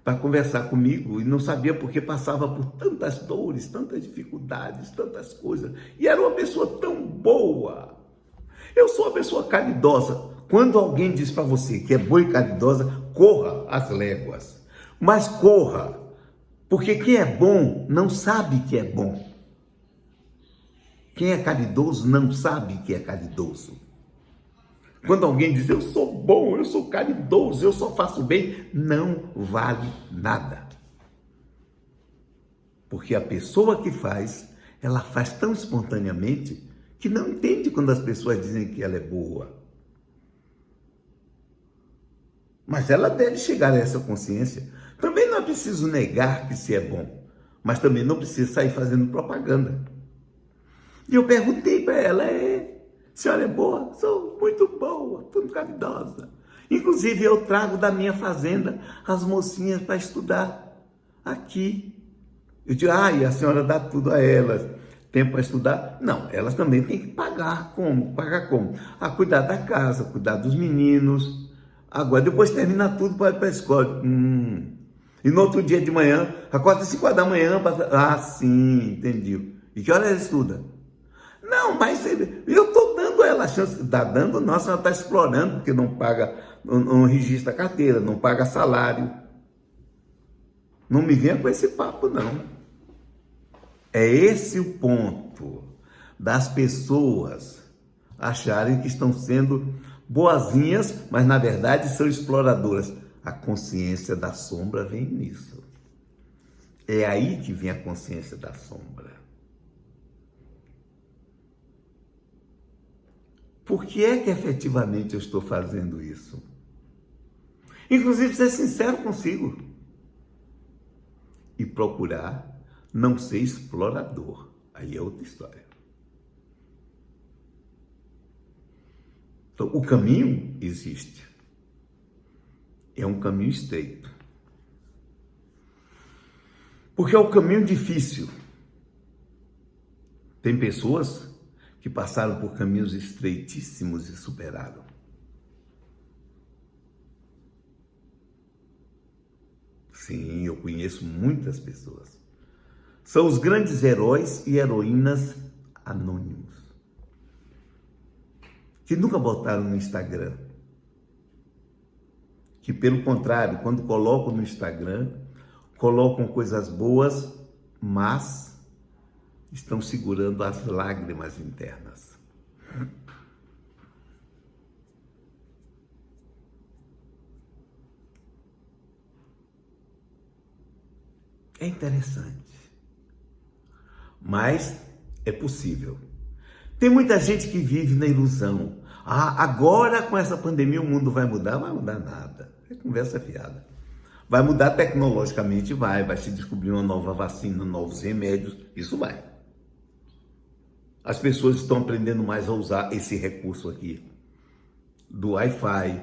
para conversar comigo e não sabia porque passava por tantas dores, tantas dificuldades, tantas coisas. E era uma pessoa tão boa. Eu sou uma pessoa caridosa. Quando alguém diz para você que é boa e caridosa, corra às léguas. Mas corra, porque quem é bom não sabe que é bom. Quem é caridoso não sabe que é caridoso. Quando alguém diz, eu sou bom, eu sou caridoso, eu só faço bem, não vale nada. Porque a pessoa que faz, ela faz tão espontaneamente que não entende quando as pessoas dizem que ela é boa. Mas ela deve chegar a essa consciência. Também não é preciso negar que se é bom, mas também não precisa sair fazendo propaganda. E eu perguntei para ela, senhora é boa? Sou muito boa, muito caridosa. Inclusive eu trago da minha fazenda as mocinhas para estudar aqui. Eu digo, e a senhora dá tudo a elas, tempo para estudar? Não, elas também têm que pagar. Como? Pagar como? Cuidar da casa, cuidar dos meninos. Agora, depois termina tudo para ir para a escola. E no outro dia de manhã, acorda às 5 horas da manhã. Sim, entendi. E que hora ela estuda? Não, mas eu estou dando a ela a chance. Está dando, nossa, ela está explorando, porque não paga, não registra a carteira, não paga salário. Não me venha com esse papo, não. É esse o ponto das pessoas acharem que estão sendo boazinhas, mas na verdade são exploradoras. A consciência da sombra vem nisso. É aí que vem a consciência da sombra. Por que é que efetivamente eu estou fazendo isso? Inclusive ser sincero consigo. E procurar não ser explorador. Aí é outra história. Então, o caminho existe. É um caminho estreito. Porque é um caminho difícil. Tem pessoas que passaram por caminhos estreitíssimos e superaram. Sim, eu conheço muitas pessoas. São os grandes heróis e heroínas anônimos, que nunca botaram no Instagram. Que, pelo contrário, quando colocam no Instagram, colocam coisas boas, mas estão segurando as lágrimas internas. É interessante, mas é possível. Tem muita gente que vive na ilusão. Agora com essa pandemia o mundo vai mudar? Não vai mudar nada. É conversa fiada. Vai mudar tecnologicamente? Vai se descobrir uma nova vacina, novos remédios, isso vai. As pessoas estão aprendendo mais a usar esse recurso aqui, do Wi-Fi,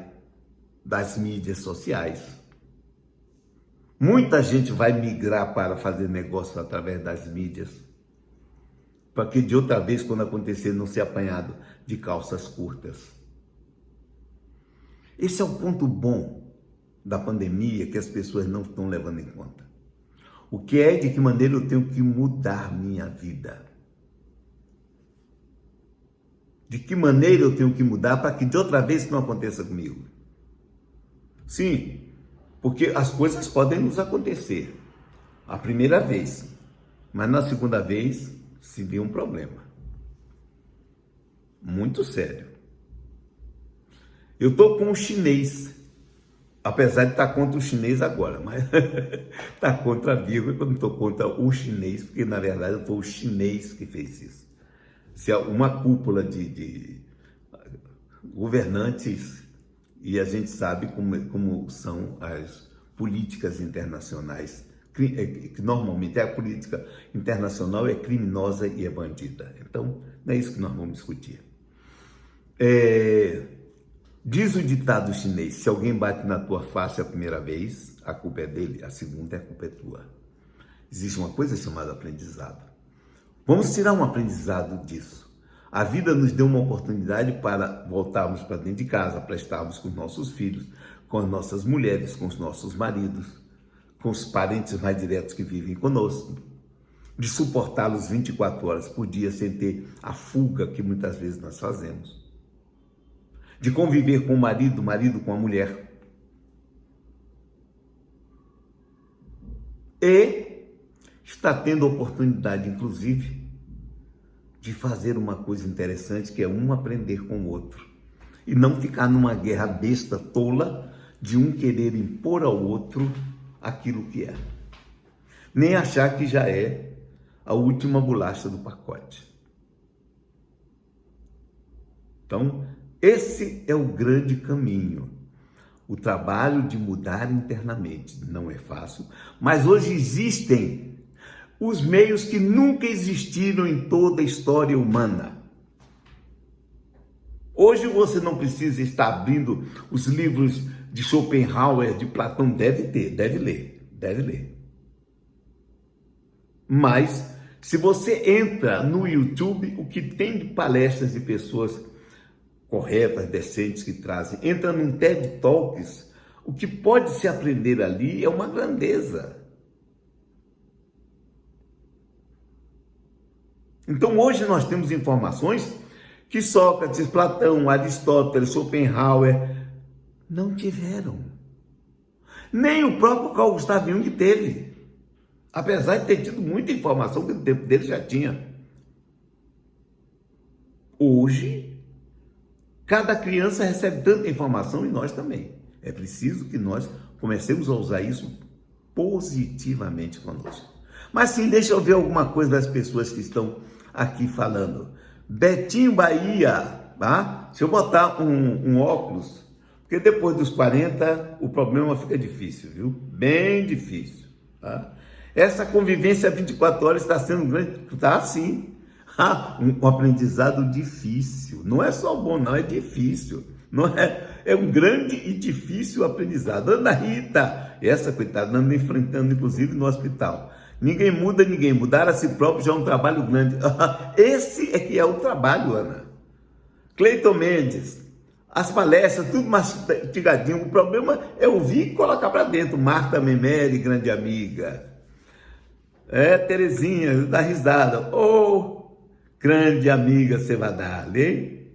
das mídias sociais. Muita gente vai migrar para fazer negócio através das mídias, para que de outra vez, quando acontecer, não ser apanhado de calças curtas. Esse é o ponto bom da pandemia que as pessoas não estão levando em conta. O que é, de que maneira eu tenho que mudar minha vida? De que maneira eu tenho que mudar para que de outra vez isso não aconteça comigo? Sim, porque as coisas podem nos acontecer a primeira vez, mas na segunda vez se vê um problema muito sério. Eu estou com o chinês, apesar de estar contra o chinês agora, mas está contra a vírgula, eu não estou contra o chinês, porque na verdade foi o chinês que fez isso. Se uma cúpula governantes, e a gente sabe como são as políticas internacionais, que normalmente a política internacional é criminosa e é bandida. Então, não é isso que nós vamos discutir. Diz o ditado chinês: se alguém bate na tua face a primeira vez, a culpa é dele, a segunda a culpa é tua. Existe uma coisa chamada aprendizado. Vamos tirar um aprendizado disso. A vida nos deu uma oportunidade para voltarmos para dentro de casa, para estarmos com os nossos filhos, com as nossas mulheres, com os nossos maridos, com os parentes mais diretos que vivem conosco, de suportá-los 24 horas por dia sem ter a fuga que muitas vezes nós fazemos, de conviver com o marido com a mulher, e está tendo a oportunidade, inclusive, de fazer uma coisa interessante, que é um aprender com o outro, e não ficar numa guerra besta, tola, de um querer impor ao outro aquilo que é, nem achar que já é a última bolacha do pacote. Então, esse é o grande caminho. O trabalho de mudar internamente não é fácil, mas hoje existem os meios que nunca existiram em toda a história humana. Hoje você não precisa estar abrindo os livros de Schopenhauer, de Platão, deve ler. Mas, se você entra no YouTube, o que tem de palestras de pessoas corretas, decentes, que trazem, entra num TED Talks, o que pode se aprender ali é uma grandeza. Então, hoje nós temos informações que Sócrates, Platão, Aristóteles, Schopenhauer não tiveram. Nem o próprio Carl Gustav Jung teve. Apesar de ter tido muita informação que no tempo dele já tinha. Hoje, cada criança recebe tanta informação e nós também. É preciso que nós comecemos a usar isso positivamente conosco. Mas sim, deixa eu ver alguma coisa das pessoas que estão aqui falando. Betinho Bahia, tá? Deixa eu botar um óculos, porque depois dos 40 o problema fica difícil, viu? Bem difícil, tá? Essa convivência 24 horas está sendo grande, tá sim. Um aprendizado difícil, não é só bom, não, é difícil, não é um grande e difícil aprendizado. Ana Rita, essa coitada, anda enfrentando inclusive no hospital. Ninguém muda, mudar a si próprio já é um trabalho grande. Esse é que é o trabalho, Ana. Cleiton Mendes, as palestras, tudo mastigadinho, o problema é ouvir e colocar para dentro. Marta Memeri, grande amiga. Terezinha, dá risada. Grande amiga Cevadale, hein?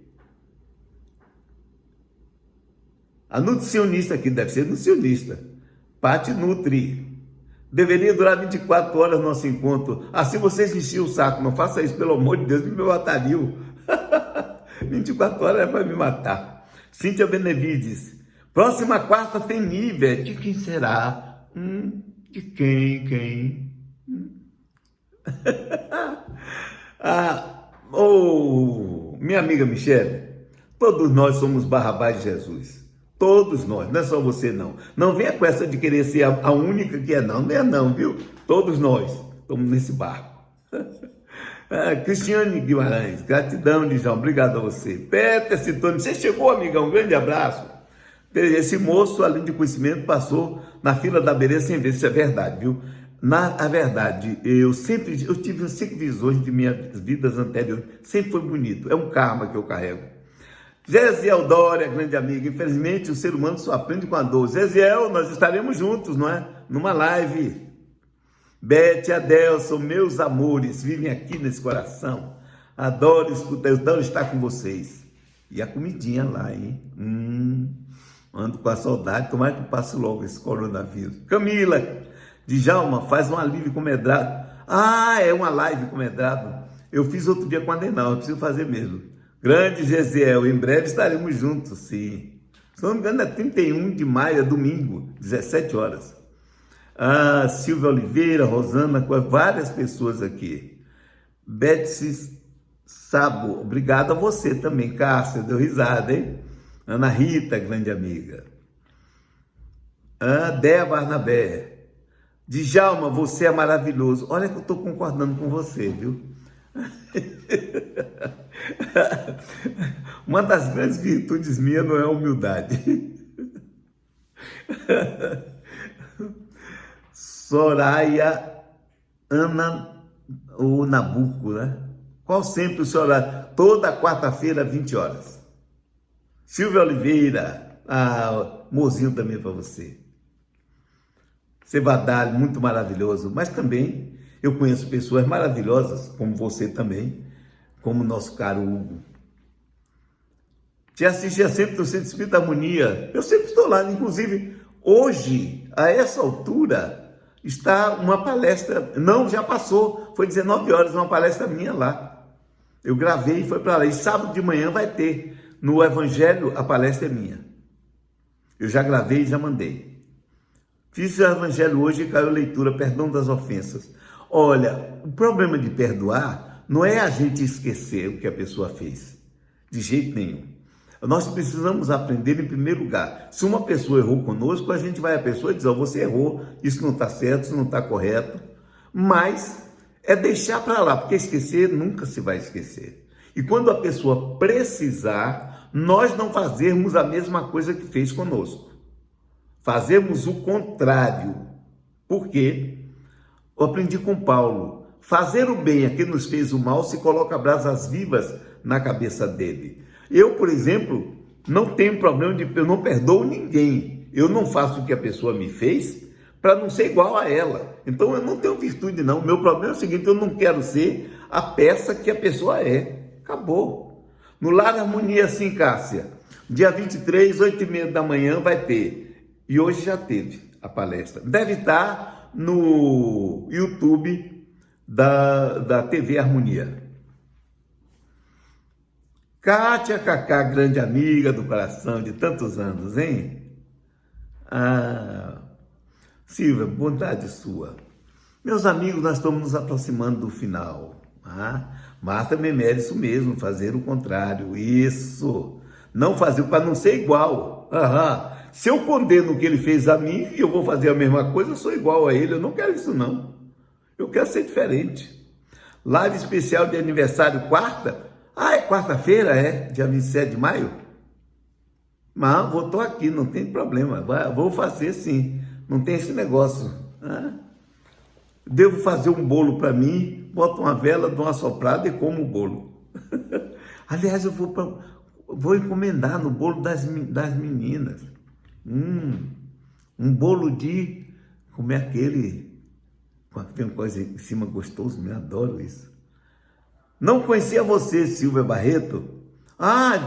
A nutricionista aqui, deve ser nutricionista. Pati Nutri. Deveria durar 24 horas nosso encontro. Assim vocês enchiam o saco. Não faça isso, pelo amor de Deus, me matariam. 24 horas é para me matar. Cíntia Benevides. Próxima quarta tem nível. De quem será? De quem? Minha amiga Michele, todos nós somos Barrabás de Jesus. Todos nós, não é só você não. Não venha com essa de querer ser a única que é não, viu? Todos nós estamos nesse barco. Cristiane Guimarães, gratidão, Dijão, obrigado a você. Peter Citone, você chegou, amigão, um grande abraço. Esse moço, além de conhecimento, passou na fila da beleza sem ver, isso é verdade, viu? Na verdade, eu tive 5 visões de minhas vidas anteriores, sempre foi bonito, é um karma que eu carrego. Gesiel Dória, grande amiga, infelizmente o ser humano só aprende com a dor. Gesiel, nós estaremos juntos, não é? Numa live. Beth, Adelson, meus amores, vivem aqui nesse coração. Adoro escutar, adoro estar com vocês. E a comidinha lá, hein? Ando com a saudade, tomara que passe logo esse coronavírus. Camila, Djalma, faz uma live com medrado. É uma live com medrado. Eu fiz outro dia com a Denal, eu preciso fazer mesmo. Grande Gesiel, em breve estaremos juntos, sim. Se não me engano, é 31 de maio, é domingo, 17 horas. Silvia Oliveira, Rosana, várias pessoas aqui. Betsy Sabo, obrigado a você também, Cássia, deu risada, hein? Ana Rita, grande amiga. Dea Barnabé. Djalma, você é maravilhoso. Olha que eu estou concordando com você, viu? Uma das grandes virtudes minhas não é a humildade. Soraya Ana, o Nabuco, né? Qual sempre o seu horário? Toda quarta-feira, 20 horas. Silvia Oliveira, mozinho também para você. Cevadalho, muito maravilhoso, mas também eu conheço pessoas maravilhosas, como você também, como o nosso caro Hugo. Te assistia sempre no Centro Espírita Harmonia, eu sempre estou lá, inclusive hoje, a essa altura, está uma palestra, não, já passou, foi 19 horas, uma palestra minha lá. Eu gravei e foi para lá, e sábado de manhã vai ter, no Evangelho, a palestra é minha. Eu já gravei e já mandei. Fiz o Evangelho hoje e caiu a leitura, perdão das ofensas. Olha, o problema de perdoar não é a gente esquecer o que a pessoa fez, de jeito nenhum. Nós precisamos aprender em primeiro lugar. Se uma pessoa errou conosco, a gente vai à pessoa e diz, você errou, isso não está certo, isso não está correto. Mas é deixar para lá, porque esquecer nunca se vai esquecer. E quando a pessoa precisar, nós não fazermos a mesma coisa que fez conosco. Fazemos o contrário. Por quê? Eu aprendi com Paulo. Fazer o bem a quem nos fez o mal se coloca brasas vivas na cabeça dele. Eu, por exemplo, não tenho problema eu não perdoo ninguém. Eu não faço o que a pessoa me fez para não ser igual a ela. Então eu não tenho virtude não. O meu problema é o seguinte, eu não quero ser a peça que a pessoa é. Acabou. No Lar Harmonia, sim, Cássia. Dia 23, 8h30 da manhã vai ter. E hoje já teve a palestra. Deve estar no YouTube da TV Harmonia. Kátia Cacá, grande amiga do coração de tantos anos, hein? Silvia, bondade sua. Meus amigos, nós estamos nos aproximando do final. Marta Memé, isso mesmo, fazer o contrário. Isso. Não fazer para não ser igual. Se eu condeno o que ele fez a mim e eu vou fazer a mesma coisa, eu sou igual a ele. Eu não quero isso, não. Eu quero ser diferente. Live especial de aniversário quarta. É quarta-feira, dia 27 de maio? Mas estou aqui, não tem problema. Vou fazer sim. Não tem esse negócio. Devo fazer um bolo para mim, boto uma vela, dou uma soprada e como o bolo. Aliás, eu vou encomendar no bolo das meninas. Um bolo de... Como é aquele... Tem uma coisa em cima gostoso, eu adoro isso. Não conhecia você, Silvia Barreto?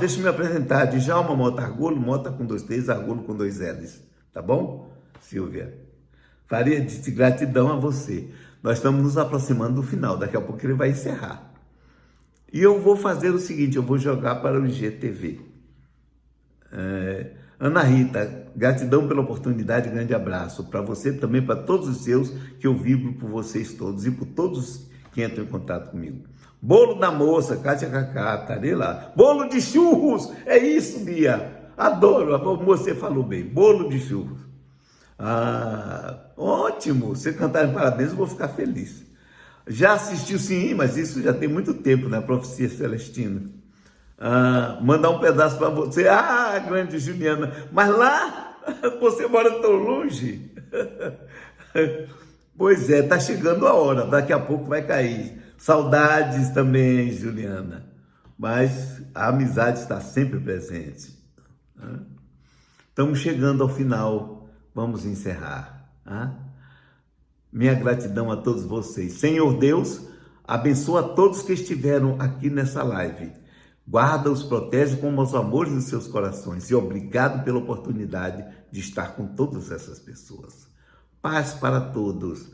Deixa eu me apresentar. Djalma Mota Argolo, Mota com 2 T's, Argolo com 2 L's. Tá bom, Silvia? Faria de gratidão a você. Nós estamos nos aproximando do final. Daqui a pouco ele vai encerrar. E eu vou fazer o seguinte, eu vou jogar para o IGTV. Ana Rita, gratidão pela oportunidade, grande abraço. Para você também, para todos os seus, que eu vibro por vocês todos e por todos que entram em contato comigo. Bolo da moça, Kátia Cacá, estarei lá. Bolo de churros, é isso, Bia. Adoro, você falou bem, bolo de churros. Ótimo, você cantar em parabéns, eu vou ficar feliz. Já assistiu, sim, mas isso já tem muito tempo, né, Profecia Celestina. Mandar um pedaço para você. Grande Juliana, mas lá você mora tão longe. Pois é, tá chegando a hora, daqui a pouco vai cair. Saudades também, Juliana, mas a amizade está sempre presente. Estamos chegando ao final, vamos encerrar. Minha gratidão a todos vocês. Senhor Deus, abençoa todos que estiveram aqui nessa live. Guarda-os, protege com os amores dos seus corações. E obrigado pela oportunidade de estar com todas essas pessoas. Paz para todos.